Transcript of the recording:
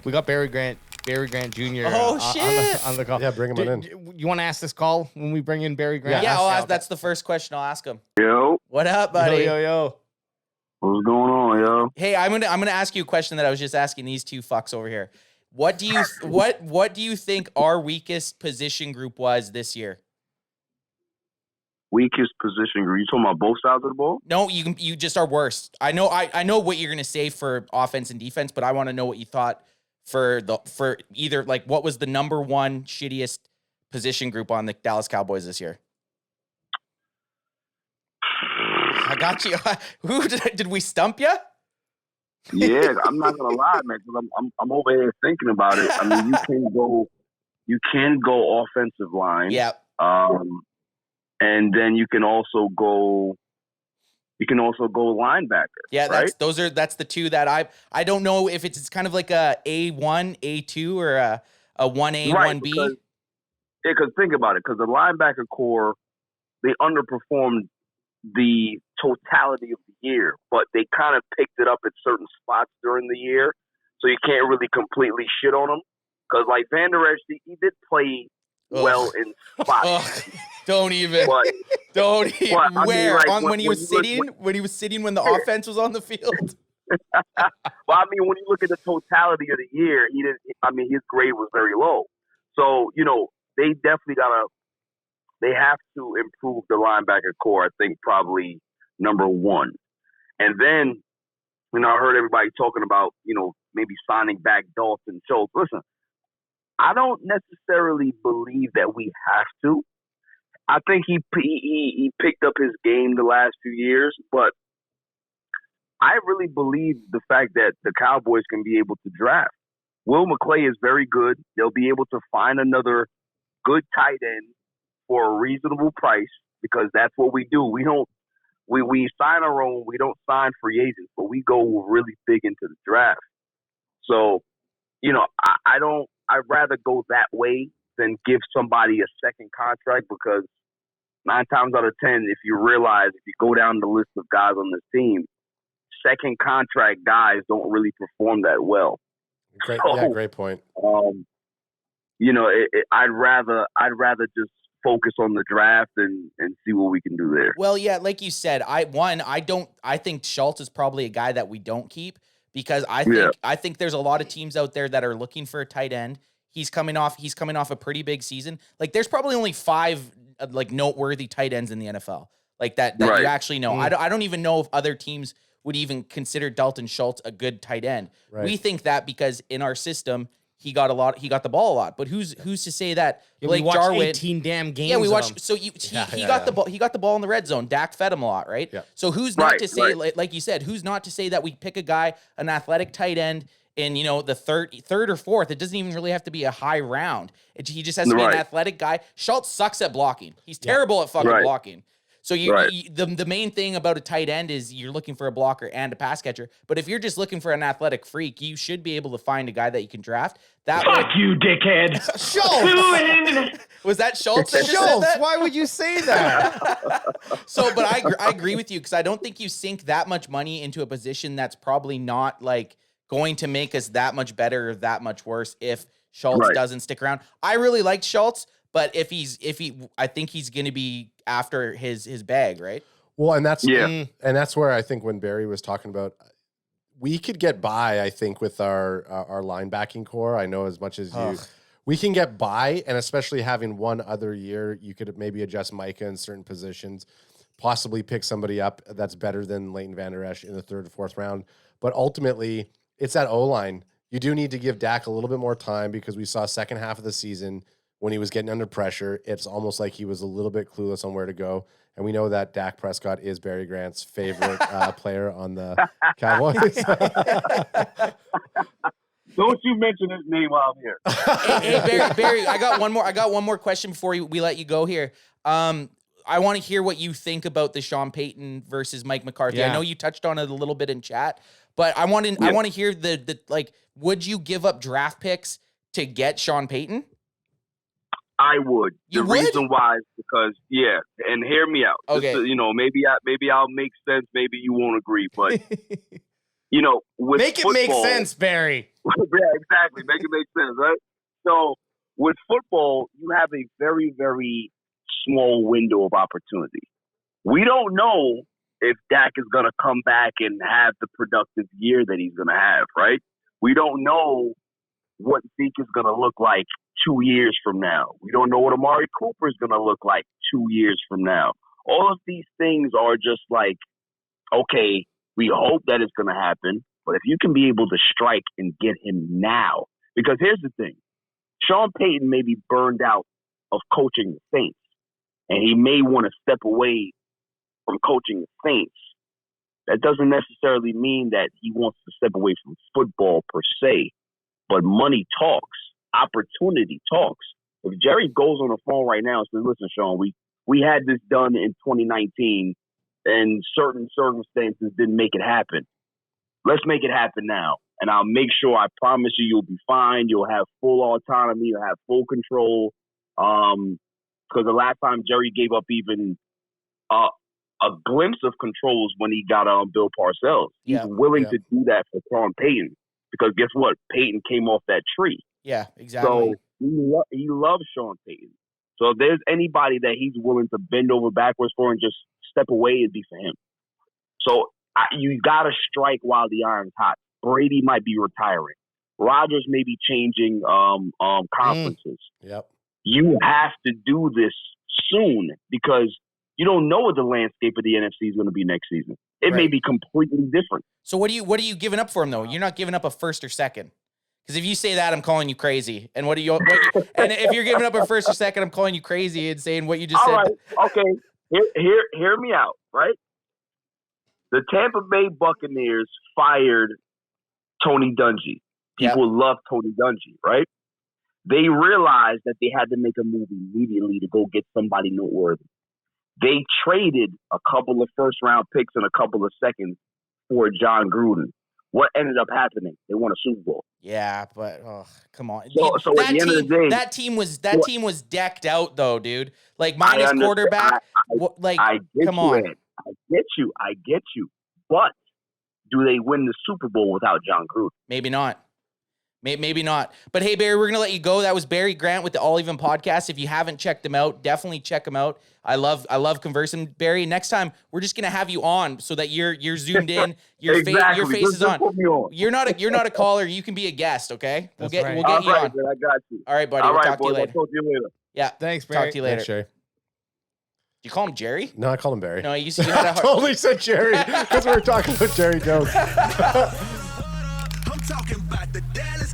We got Barry Grant Jr. Shit. On the call. Yeah, bring him in. You want to ask this call when we bring in Barry Grant? Yeah, I'll ask. That's the first question I'll ask him. Yo, What up, buddy? Yo. what's going on, yo? Hey, I'm gonna ask you a question that I was just asking these two fucks over here. What do you think our weakest position group was this year? Weakest position group. You talking about both sides of the ball? No, you just are worst. I know what you're gonna say for offense and defense, but I want to know what you thought for either, like, what was the number one shittiest position group on the Dallas Cowboys this year? I got you. Who did we stump you? Yeah, I'm not gonna lie, man, because I'm over here thinking about it. I mean, you can go offensive line. Yeah. And then you can also go linebacker. Yeah, right? that's the two that I don't know if it's kind of like a A1, A2, or a 1A, right, 1B. Because think about it, because the linebacker core, they underperformed the totality of the year, but they kind of picked it up at certain spots during the year, so you can't really completely shit on them. Because like Van Der Esch, he did play well in spots. Don't even. But Where? like, when he was sitting when the offense was on the field? Well, I mean, when you look at the totality of the year, his grade was very low. So, they definitely they have to improve the linebacker core, I think, probably number one. And then, I heard everybody talking about, maybe signing back Dalton Schultz. Listen, I don't necessarily believe that we have to. I think he picked up his game the last few years, but I really believe the fact that the Cowboys can be able to draft. Will McClay is very good. They'll be able to find another good tight end for a reasonable price, because that's what we do. We sign our own. We don't sign free agents, but we go really big into the draft. So, I'd rather go that way than give somebody a second contract, because 9 times out of 10, if you go down the list of guys on this team, second contract guys don't really perform that well. Great, so, yeah, great point. I'd rather just focus on the draft and see what we can do there. Well, yeah, like you said, I think Schultz is probably a guy that we don't keep, because I think there's a lot of teams out there that are looking for a tight end. He's coming off a pretty big season. Like, there's probably only 5 like noteworthy tight ends in the NFL, like that right. You actually know. I don't even know if other teams would even consider Dalton Schultz a good tight end. Right. We think that because in our system he got the ball a lot. But who's to say that Blake Jarwin 18 damn games? Yeah, we watched. So he got the ball. He got the ball in the red zone. Dak fed him a lot, right? Yeah. So who's not to say, like you said, who's not to say that we pick a guy, an athletic tight end, in the third or fourth? It doesn't even really have to be a high round. He just has to be an athletic guy. Schultz sucks at blocking. He's terrible at fucking blocking. So the main thing about a tight end is you're looking for a blocker and a pass catcher. But if you're just looking for an athletic freak, you should be able to find a guy that you can draft. Fuck you, dickhead. Schultz. Was that Schultz? Schultz. Why would you say that? But I agree with you, because I don't think you sink that much money into a position that's probably not like going to make us that much better or that much worse if Schultz doesn't stick around. I really liked Schultz, but I think he's going to be after his bag, right? Well, and that's where I think when Barry was talking about, we could get by, I think, with our linebacking core. I know as much as we can get by, and especially having one other year, you could maybe adjust Micah in certain positions, possibly pick somebody up that's better than Leighton Van Der Esch in the 3rd or 4th round. But ultimately, it's that O-line. You do need to give Dak a little bit more time, because we saw second half of the season when he was getting under pressure, it's almost like he was a little bit clueless on where to go. And we know that Dak Prescott is Barry Grant's favorite player on the Cowboys. Don't you mention his name out here. Hey, Barry, I got one more question before we let you go here. I want to hear what you think about the Sean Payton versus Mike McCarthy. Yeah. I know you touched on it a little bit in chat, but I want to hear the would you give up draft picks to get Sean Payton? I would. The reason why is because, and hear me out. Okay. Maybe I'll make sense. Maybe you won't agree, but with make it football, make sense, Barry. Yeah, exactly. Make it make sense, right? So with football, you have a very, very small window of opportunity. We don't know if Dak is going to come back and have the productive year that he's going to have, right? We don't know what Zeke is going to look like 2 years from now. We don't know what Amari Cooper is going to look like 2 years from now. All of these things are just like, okay, we hope that it's going to happen, but if you can be able to strike and get him now, because here's the thing, Sean Payton may be burned out of coaching the Saints, and he may want to step away from coaching the Saints. That doesn't necessarily mean that he wants to step away from football per se, but money talks, opportunity talks. If Jerry goes on the phone right now and says, listen, Sean, we had this done in 2019 and certain circumstances didn't make it happen. Let's make it happen now. And I'll make sure, I promise you'll be fine. You'll have full autonomy. You'll have full control. Because the last time Jerry gave up even a glimpse of controls when he got on Bill Parcells. He's willing to do that for Sean Payton. Because guess what? Payton came off that tree. Yeah, exactly. So he loves Sean Payton. So if there's anybody that he's willing to bend over backwards for and just step away, it'd be for him. So you got to strike while the iron's hot. Brady might be retiring. Rodgers may be changing conferences. Yep. You have to do this soon because you don't know what the landscape of the NFC is going to be next season. It may be completely different. So what are you giving up for him though? You're not giving up a first or second. Because if you say that, I'm calling you crazy. And and if you're giving up a first or second, I'm calling you crazy and saying what you just said. All right, okay. Hear me out, right? The Tampa Bay Buccaneers fired Tony Dungy. People love Tony Dungy, right? They realized that they had to make a move immediately to go get somebody noteworthy. They traded a couple of first-round picks and a couple of seconds for John Gruden. What ended up happening? They won a Super Bowl. Yeah, but come on. So at the end of the day, that team was decked out though, dude. Like minus quarterback. Come on. I get you. But do they win the Super Bowl without John Gruden? Maybe not. Maybe not. But hey, Barry, we're going to let you go. That was Barry Grant with the All Even podcast. If you haven't checked him out, definitely check him out. I love conversing. Barry, next time we're just going to have you on so that you're zoomed in. Your face is on. You're not a caller. You can be a guest, okay? We'll get you on. Man, I got you. All right, buddy. We'll talk to you later. We'll talk to you later. Yeah. Thanks, Barry. Talk to you later. Thanks, Jerry. You call him Jerry? No, I called him Barry. No, you had a hard... totally said Jerry because we were talking about Jerry Jones. I'm talking about the Dallas